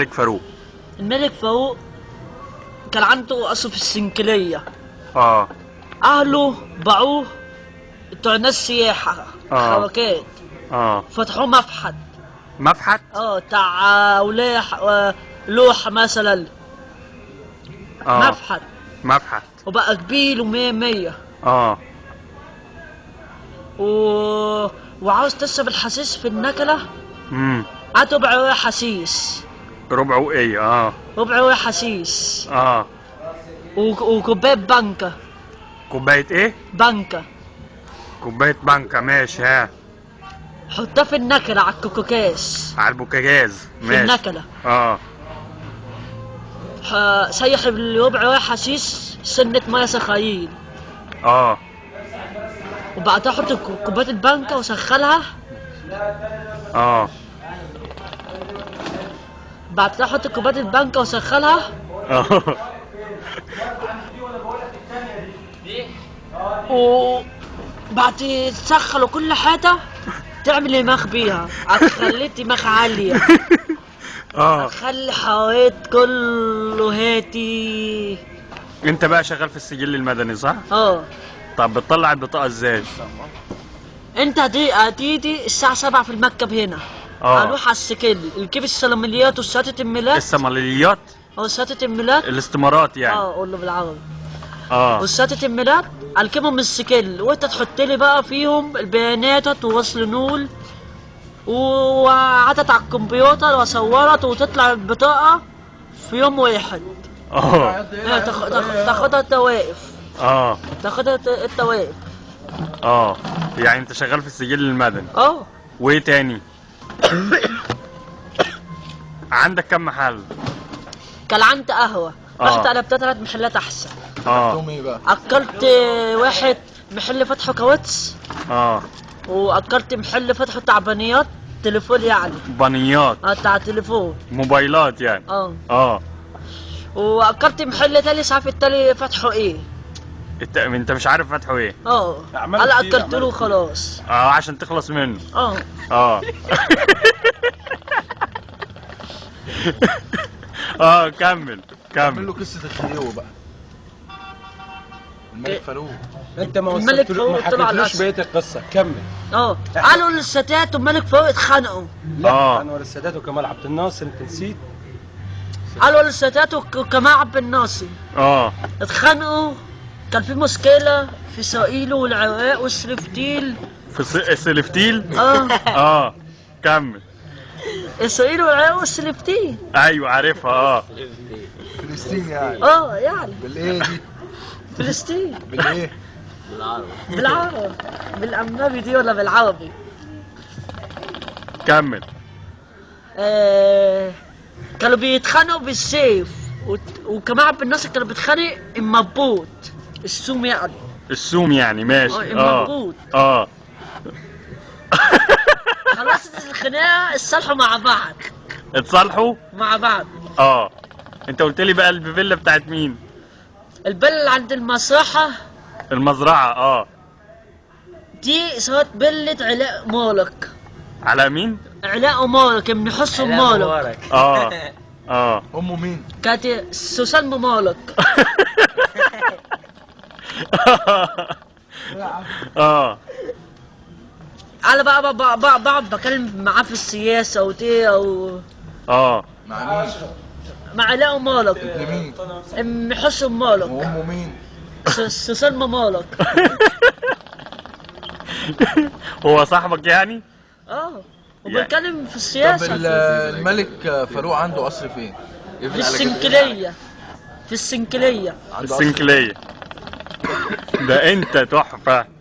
الملك فاروق؟ الملك فاروق كان عنده قصر في السنكلية. أهله باعوه بتوع ناس سياحة حركات. فتحوه مفحت. مفحت؟ بتاع لوح مثلا. مفحت. وبقى كبير ومية مية. وعاوز تشرب الحسيس في النكلة. هات ربع حسيس. ربع ايه؟ ربع حسيس. وكوباية بانكا. كوباية ايه؟ بانكا. كوباية بانكا، ماشي. ها، حطها في النكلة على الكوكاكاس. على البوكاجاز، ماشي. في النكلة. سيح الربع حسيس سنة مية سخايين. وبعدها احط كوباية البانكا وسخنها. بعدها احط كوباية البانكا وسخنها. وبعد تسخن كل حاجة تعمل دماغ بيها. هتخلي دماغ عالية. هتخلي حويت كله هاتي. انت بقى شغال في السجل المدني صح؟ طب بتطلع البطاقة ازاي؟ انت هتيجي الساعة 7 في المكتب هنا. هروح على السجل نجيب السلمليات وشهادة الميلاد. السلمليات؟ شهادة الميلاد. الاستمارات يعني. قول له بالعربي. وشهادة الميلاد الكمهم من السجل، وانت تحط لي بقى فيهم البيانات ووصل نول وعدت على الكمبيوتر واصورت وتطلع البطاقة في يوم واحد. تاخدها انت واقف. تاخدها انت واقف. يعني انت شغال في السجل المدني. وايه تاني؟ عندك كم محل؟ كان عندي قهوة. رحت قلبتها 3 محلات احسن. ايه بقى؟ اكلت واحد محل فتحه كاوتش. واكلت محل فتحه بتاع بنيات تليفون يعني. بنيات؟ بتاع تليفون. موبايلات يعني. واكلت محل تاني مش عارف التاني فتحه ايه. انت مش عارف فتحه ايه؟ انا اكلت له خلاص. عشان تخلص منه. كمل. كمل له قصة الخيو بقى. الملك فاروق. انت ما حكيتلوش بقية القصة، كمل. قالوا للستات والملك فاروق اتخانقوا. لا، انور السادات وكمال عبد الناصر، انت نسيت. قالوا للستات وكمال عبد الناصر اتخانقوا. كان في مشكلة في اسرائيل والعراق والسلفتيل. في السلفتيل؟ كمل. اسرائيل والعراق والسلفتيل. ايوه عارفها. فلسطين يعني. يعني بالايه دي؟ فلسطين. بالايه؟ بالعربي. بالأمنبي دي ولا بالعربي؟ كمل. كانوا بيتخانقوا بالسيف وكمان عبد الناصر كانوا بيتخانق المبوط. السوم يعني. السوم يعني، ماشي. المبوط. خلاص الخناقة اتصالحوا مع بعض. اتصالحوا؟ مع بعض. انت قلت لي بقى الفيلا بتاعت مين؟ الفيلا اللي عند المسرحة. المزرعة. دي اسمها فيلة علاء مالك. علاء مين؟ علاء مالك ابن حسن مالك. امه مين؟ كانت سوسن مالك. انا بقى بكلم معاه في السياسة مع مين؟ مع علاء مالك. ابن مين؟ ابن حسن مالك. وامه مين؟ سوسن مالك. هو صاحبك يعني؟ وبنتكلم في السياسة. طب الملك فاروق عنده قصر فين؟ في السنكلية. في السنكلية. ده انت تحفة.